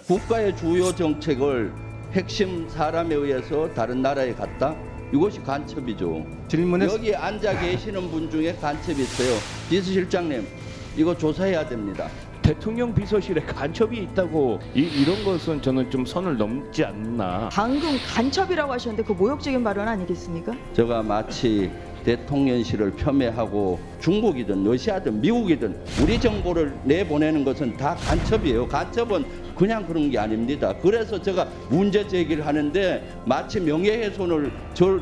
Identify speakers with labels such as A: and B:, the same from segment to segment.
A: 국가의 주요 정책을 핵심 사람에 의해서 다른 나라에 갔다? 이것이 간첩이죠.
B: 질문에
A: 여기 앉아 계시는 분 중에 간첩이 있어요. 비서실장님, 이거 조사해야 됩니다.
C: 대통령 비서실에 간첩이 있다고 이런 것은 저는 좀 선을 넘지 않나.
D: 방금 간첩이라고 하셨는데 그 모욕적인 발언 아니겠습니까?
A: 제가 마치 대통령실을 폄훼하고 중국이든 러시아든 미국이든 우리 정보를 내보내는 것은 다 간첩이에요. 간첩은 그냥 그런 게 아닙니다. 그래서 제가 문제 제기를 하는데 마치 명예훼손을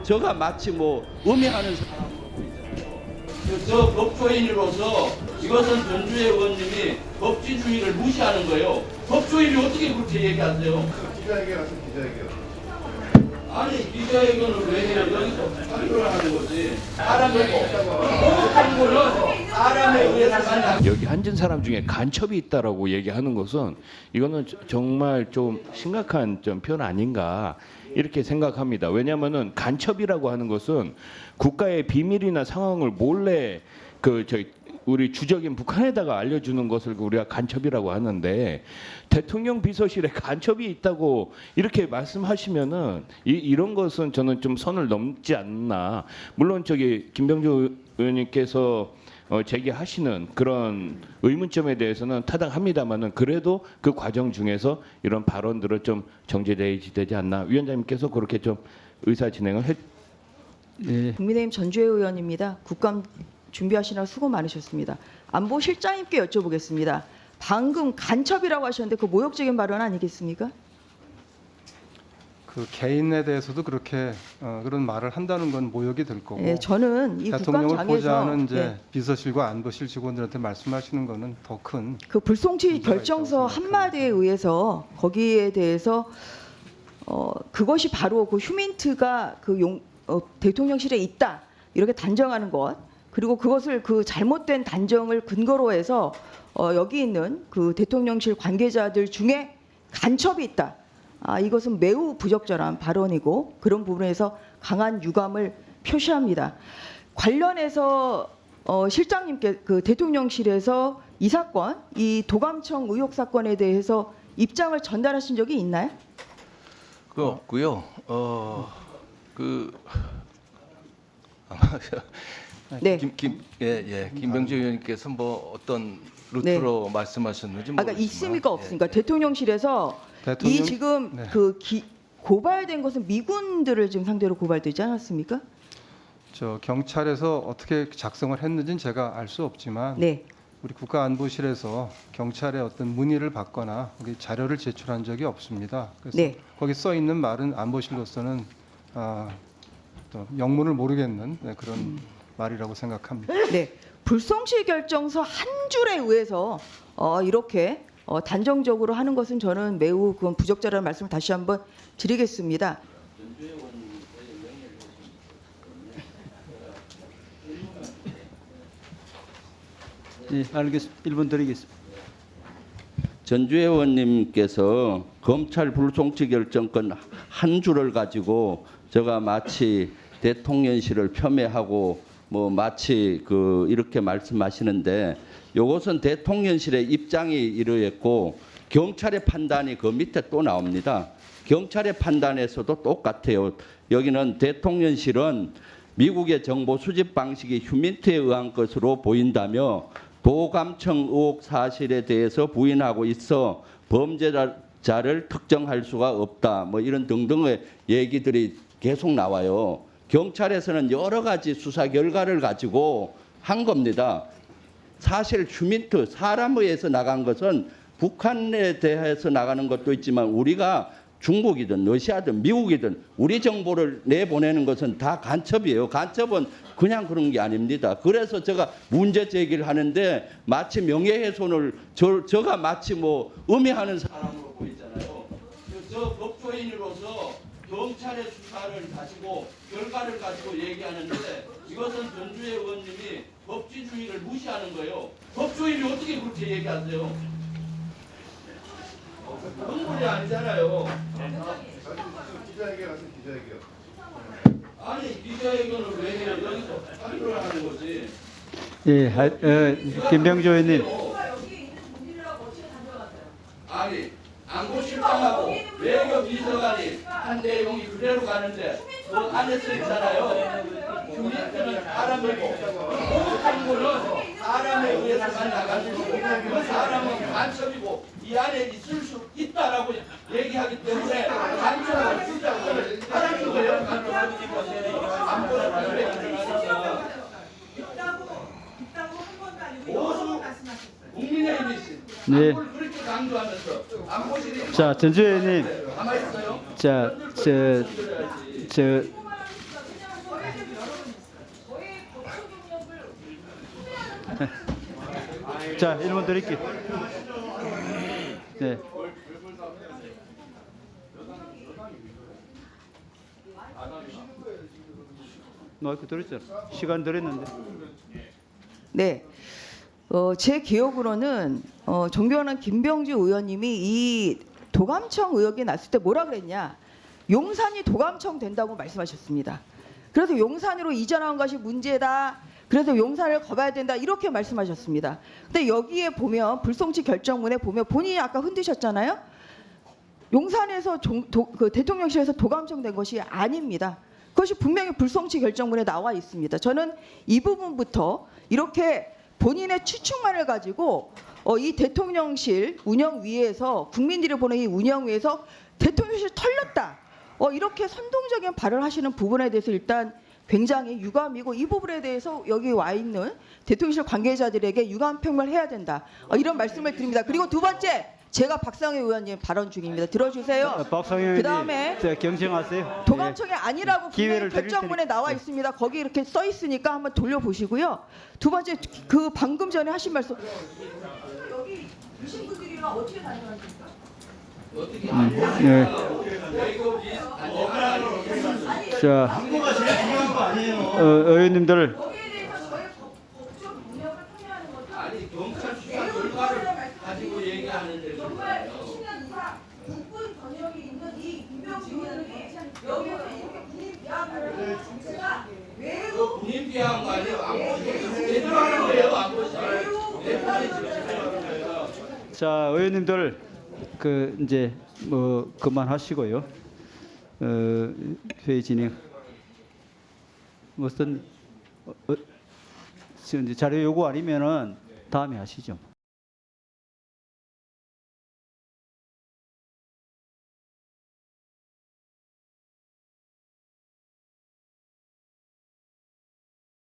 A: 제가 마치 뭐 음해하는 사람으로 보이잖아요. 저 법조인으로서 이것은 전주의 의원님이 법치주의를 무시하는 거예요. 법조인이 어떻게 그렇게 얘기하세요?
E: 기자회견하세요, 기자회견.
A: 아니 기자회견을 왜 해요? 여기서 발표를 하는 거지. 사람을 모욕하는 거는 사람에 의해서만.
C: 여기 앉은 사람 중에 간첩이 있다라고 얘기하는 것은 이거는 정말 좀 심각한 좀 표현 아닌가 이렇게 생각합니다. 왜냐하면은 간첩이라고 하는 것은 국가의 비밀이나 상황을 몰래 우리 주적인 북한에다가 알려주는 것을 우리가 간첩이라고 하는데 대통령 비서실에 간첩이 있다고 이렇게 말씀하시면은 이런 것은 저는 좀 선을 넘지 않나. 물론 김병조 의원님께서 제기하시는 그런 의문점에 대해서는 타당합니다만은 그래도 그 과정 중에서 이런 발언들은 좀 정제되지 되지 않나. 위원장님께서 그렇게 좀 의사 진행을 해.
B: 네.
D: 국민의힘 전주혜 의원입니다. 국감 준비하시느라 수고 많으셨습니다. 안보실장님께 여쭤보겠습니다. 방금 간첩이라고 하셨는데 그 모욕적인 발언 아니겠습니까?
B: 그 개인에 대해서도 그렇게 그런 말을 한다는 건 모욕이 될 거고.
D: 예, 저는 이
B: 대통령을
D: 국감장에서
B: 보좌하는 이제
D: 예,
B: 비서실과 안보실 직원들한테 말씀하시는 거는 더 큰
D: 그 불송치
B: 문제가
D: 결정서
B: 있다고 생각합니다.
D: 한마디에 의해서 거기에 대해서 그것이 바로 그 휴민트가 대통령실에 있다 이렇게 단정하는 것. 그리고 그것을 그 잘못된 단정을 근거로 해서 여기 있는 그 대통령실 관계자들 중에 간첩이 있다. 이것은 매우 부적절한 발언이고 그런 부분에서 강한 유감을 표시합니다. 관련해서 실장님께 그 대통령실에서 이 사건, 이 도감청 의혹 사건에 대해서 입장을 전달하신 적이 있나요?
E: 그 없고요.
D: 네.
E: 김병주 의원님께서 뭐 어떤 루트로 말씀하셨는지 모르겠지만.
D: 그러니까 있습니까 없습니까? 대통령실에서
B: 대통령-
D: 이 지금
B: 네.
D: 고발된 것은 미군들을 지금 상대로 고발되지 않았습니까?
B: 저 경찰에서 어떻게 작성을 했는지는 제가 알 수 없지만
D: 네.
B: 우리 국가안보실에서 경찰에 어떤 문의를 받거나 거기 자료를 제출한 적이 없습니다. 그래서
D: 네.
B: 거기 써 있는 말은 안보실로서는 또 영문을 모르겠는 그런 말이라고 생각합니다.
D: 네. 불송치 결정서 한 줄에 의해서 이렇게 단정적으로 하는 것은 저는 매우 그건 부적절한 말씀을 다시 한번 드리겠습니다.
F: 네, 알겠습니다. 1분 드리겠습니다.
A: 전주혜 의원님께서 검찰 불송치 결정권 한 줄을 가지고 제가 마치 대통령실을 폄훼하고 뭐 마치 이렇게 말씀하시는데 이것은 대통령실의 입장이 이러했고 경찰의 판단이 그 밑에 또 나옵니다. 경찰의 판단에서도 똑같아요. 여기는 대통령실은 미국의 정보 수집 방식이 휴민트에 의한 것으로 보인다며 도감청 의혹 사실에 대해서 부인하고 있어 범죄자를 특정할 수가 없다. 뭐 이런 등등의 얘기들이 계속 나와요. 경찰에서는 여러 가지 수사 결과를 가지고 한 겁니다. 사실 휴민트 사람에 의해서 나간 것은 북한에 대해서 나가는 것도 있지만 우리가 중국이든 러시아든 미국이든 우리 정보를 내보내는 것은 다 간첩이에요. 간첩은 그냥 그런 게 아닙니다. 그래서 제가 문제 제기를 하는데 마치 명예훼손을 제가 마치 뭐 음해하는 사람으로 보이잖아요. 저 법조인으로서 경찰의 수사를 가지고 결과를 가지고 얘기하는데 이것은 전주혜 의원님이 법치주의를 무시하는 거예요. 법조인이 어떻게 그렇게 얘기하세요? 그런 꼴이 아니잖아요.
E: 기자회견하세요, 기자회견.
A: 아니 기자회견을 왜 해요? 여기서 발표를 하는 거지.
F: 예, 김병조 의원님.
A: 아니 안보실 실장하고 외교비서관이 한 내용이 그대로 가는데 그 안에 써 있잖아요. 휴민트는 사람이고 공무는 사람에 의해서만 나가는 거고 그 사람은 간첩이고 이 안에 있을 수 있다라고 얘기하기 때문에 간첩을 주장을 하라는 거예요. 안 보시면 국민의힘이
F: 네.
A: 안보를 그렇게 강조하면서 안 보시는
F: 자, 전주 의원님.
A: 가만히 있어요.
F: 자, 1분 드릴게요. 네. 마이크 드렸잖아. 시간 드렸는데.
D: 네. 제 기억으로는 존경하는 김병주 의원님이 이 도감청 의혹이 났을 때 뭐라 그랬냐? 용산이 도감청 된다고 말씀하셨습니다. 그래서 용산으로 이전한 것이 문제다. 그래서 용산을 거봐야 된다. 이렇게 말씀하셨습니다. 근데 여기에 보면 불송치 결정문에 보면 본인이 아까 흔드셨잖아요. 용산에서 그 대통령실에서 도감청 된 것이 아닙니다. 그것이 분명히 불송치 결정문에 나와 있습니다. 저는 이 부분부터 이렇게 본인의 추측만을 가지고 이 대통령실 운영위에서 국민들이 보는 이 운영위에서 대통령실 털렸다. 이렇게 선동적인 발언을 하시는 부분에 대해서 일단 굉장히 유감이고 이 부분에 대해서 여기 와 있는 대통령실 관계자들에게 유감 표명을 해야 된다. 이런 말씀을 드립니다. 그리고 두 번째, 제가 박상회 의원님 발언 중입니다. 들어주세요.
F: 박상현 의원님.
D: 그다음에
F: 자, 경청하세요.
D: 도감청이 아니라고
F: 기회를
D: 분명히
F: 드릴
D: 결정문에
F: 테니까.
D: 나와 있습니다. 거기 이렇게 써 있으니까 한번 돌려보시고요. 두 번째, 그 방금 전에 하신 말씀 여기 계신 분들이랑 어떻게 단정하십니까?
F: 네. 자, 의원님들.
D: 거기에 대해서 저의 법적 능력을 판매하는 것은
A: 아니 경찰 수사 결과를 가지고 얘기하는데
D: 정말 20년 이상 국군 번역이 있는 이 김병주 의원이 여기서 이렇게 군인 비하를 하는 정치가 매우
A: 군인 비하한 거 아니에요? 안 보시고 제대로 하는 거예요? 안 보시고 내 말이 지금 하는 거예요.
F: 자, 의원님들 그 이제 뭐 그만하시고요. 회의 진행. 무슨 지금 이제 자료 요구 아니면은 다음에 하시죠.